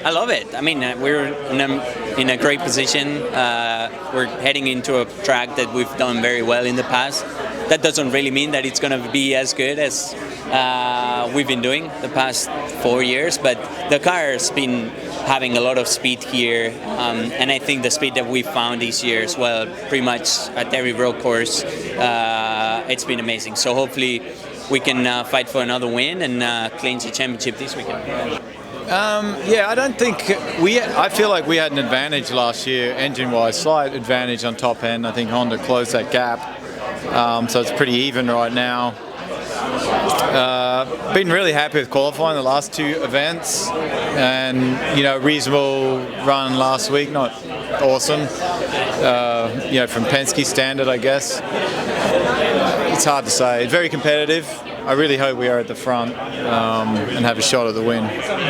I love it. I mean, we're in a great position. We're heading into a track that we've done very well in the past. That doesn't really mean that it's going to be as good as we've been doing the past 4 years, but the car has been having a lot of speed here, and I think the speed that we found this year as well, pretty much at every road course, it's been amazing. So hopefully we can fight for another win and clinch the championship this weekend. I don't think I feel like we had an advantage last year, engine-wise, slight advantage on top end. I think Honda closed that gap, so it's pretty even right now. Been really happy with qualifying the last 2 events, and reasonable run last week, not awesome. From Penske standard, I guess. It's hard to say. It's very competitive. I really hope we are at the front and have a shot at the win.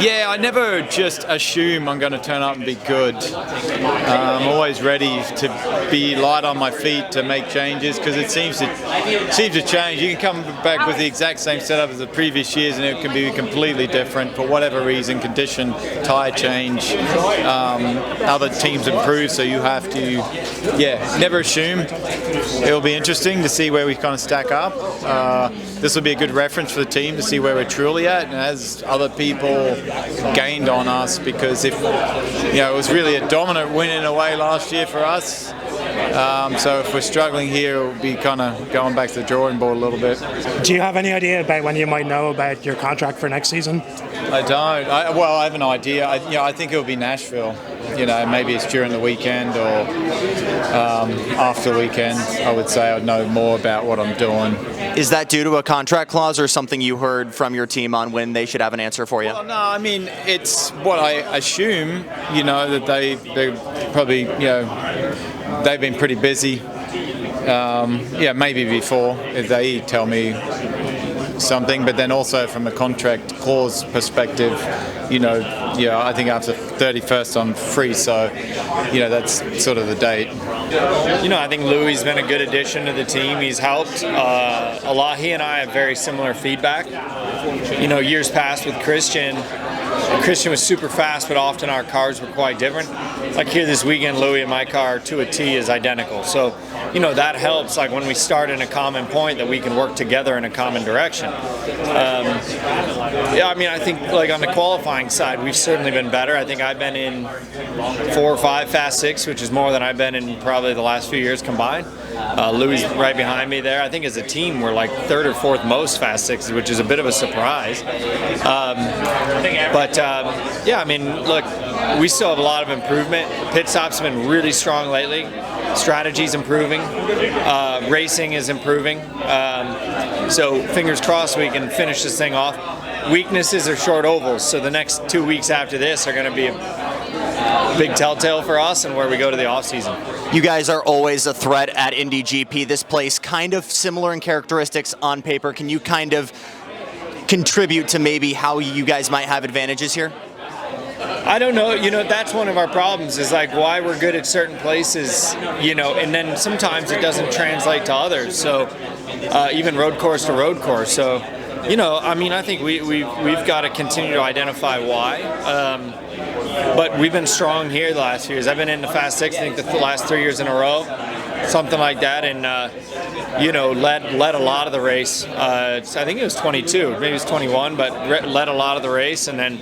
Yeah, I never just assume I'm going to turn up and be good. I'm always ready to be light on my feet to make changes, because it seems to change. You can come back with the exact same setup as the previous years and it can be completely different for whatever reason, condition, tyre change, other teams improve, so you have to, never assume. It'll be interesting to see where we kind of stack up. This will be a good reference for the team to see where we're truly at, and as other people gained on us, because if it was really a dominant win in a way last year for us. So if we're struggling here, it'll be kind of going back to the drawing board a little bit. Do you have any idea about when you might know about your contract for next season? I don't. I have an idea. I think it'll be Nashville. Maybe it's during the weekend or after the weekend. I would say I'd know more about what I'm doing. Is that due to a contract clause or something you heard from your team on when they should have an answer for you? Well, no, I mean, it's what I assume, that they're probably, they've been pretty busy. Maybe before, if they tell me something, but then also from a contract clause perspective, I think after 31st I'm free, so that's sort of the date. I think Louis has been a good addition to the team. He's helped a lot. He and I have very similar feedback. Years past with Christian was super fast, but often our cars were quite different. Like here this weekend, Louis and my car to a T is identical. So, that helps, like when we start in a common point, that we can work together in a common direction. I think like on the qualifying side, we've certainly been better. I think I've been in 4 or 5 Fast 6, which is more than I've been in probably the last few years combined. Louis right behind me there. I think as a team, we're like 3rd or 4th most Fast 6s, which is a bit of a surprise. Look, we still have a lot of improvement. Pit stops have been really strong lately. Strategy's improving. Racing is improving. So fingers crossed we can finish this thing off. Weaknesses are short ovals, so the next 2 weeks after this are going to be a big telltale for us and where we go to the off season. You guys are always a threat at Indy GP. This place kind of similar in characteristics on paper. Can you kind of contribute to maybe how you guys might have advantages here? I don't know. That's one of our problems, is like why we're good at certain places, and then sometimes it doesn't translate to others. So even road course to road course. So, I think we've got to continue to identify why. But we've been strong here the last few years. I've been in the Fast 6, I think the last 3 years in a row, something like that, and led a lot of the race. I think it was 22, maybe it was 21, but led a lot of the race, and then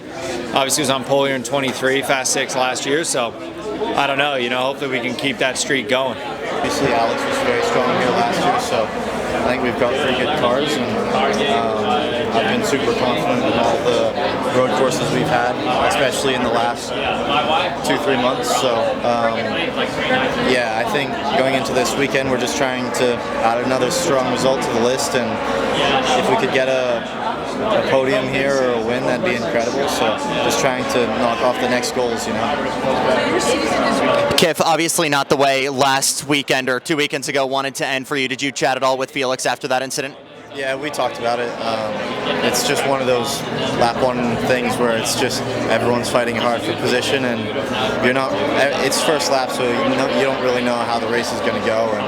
obviously was on pole here in 23, Fast 6 last year. So I don't know. Hopefully we can keep that streak going. Obviously, Alex was very strong here last year, so I think we've got pretty good cars, and I've been super confident in all the road courses we've had, especially in the last 2-3 months. So, I think going into this weekend, we're just trying to add another strong result to the list, and if we could get a podium here or a win, that'd be incredible. So just trying to knock off the next goals, Kif, obviously not the way last weekend or 2 weekends ago wanted to end for you. Did you chat at all with Felix after that incident? Yeah, we talked about it. It's just one of those lap one things where it's just everyone's fighting hard for position, and it's first lap, so you don't really know how the race is going to go. And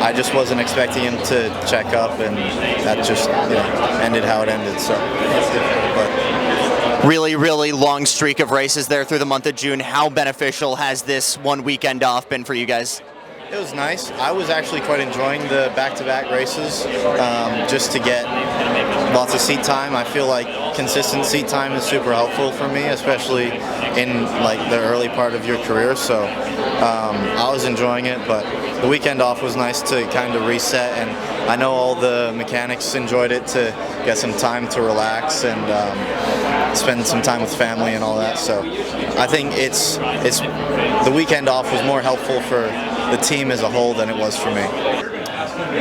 I just wasn't expecting him to check up, and that just ended how it ended. So it's different, but really long streak of races there through the month of June. How beneficial has this one weekend off been for you guys? It was nice. I was actually quite enjoying the back-to-back races, just to get lots of seat time. I feel like consistent seat time is super helpful for me, especially in like the early part of your career. So I was enjoying it, but the weekend off was nice to kind of reset, and I know all the mechanics enjoyed it to get some time to relax and spend some time with family and all that. So I think it's the weekend off was more helpful for the team as a whole than it was for me.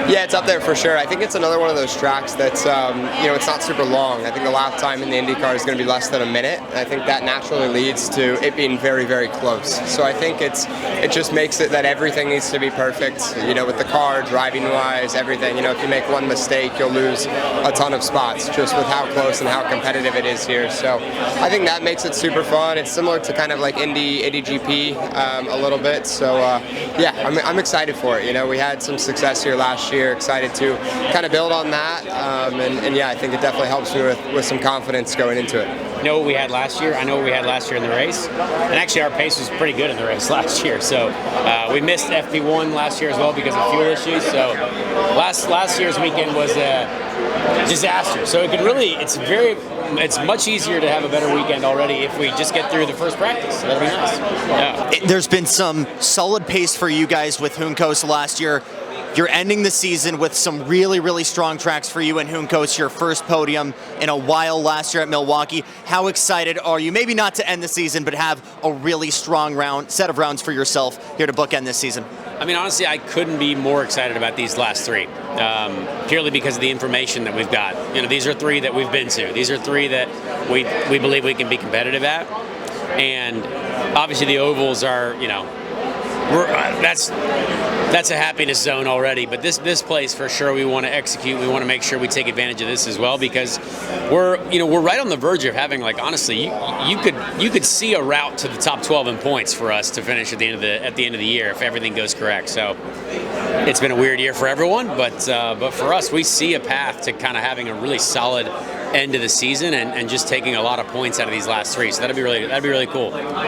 Yeah, it's up there for sure. I think it's another one of those tracks that's, it's not super long. I think the lap time in the IndyCar is going to be less than a minute. And I think that naturally leads to it being very close. So I think it just makes it that everything needs to be perfect, with the car, driving-wise, everything. If you make one mistake, you'll lose a ton of spots just with how close and how competitive it is here. So I think that makes it super fun. It's similar to kind of like IndyGP a little bit. So, I'm excited for it. We had some success here last year, excited to kind of build on that, I think it definitely helps me with some confidence going into it. I know what we had last year. I know what we had last year in the race, and actually our pace was pretty good in the race last year. So we missed FP1 last year as well because of fuel issues. So last year's weekend was a disaster. So it's much easier to have a better weekend already if we just get through the first practice. So that'd be nice. Yeah. There's been some solid pace for you guys with Juncos last year. You're ending the season with some really strong tracks for you in Juncos, your first podium in a while last year at Milwaukee. How excited are you, maybe not to end the season, but have a really strong set of rounds for yourself here to bookend this season? I mean, honestly, I couldn't be more excited about these last three, purely because of the information that we've got. These are three that we've been to. These are three that we believe we can be competitive at. And obviously the ovals are, that's a happiness zone already. But this place for sure, we want to execute. We want to make sure we take advantage of this as well, because we're right on the verge of having, like, honestly, you could see a route to the top 12 in points for us to finish at the end of the year if everything goes correct. So it's been a weird year for everyone, but for us, we see a path to kind of having a really solid end of the season and just taking a lot of points out of these last three. So that'd be really cool.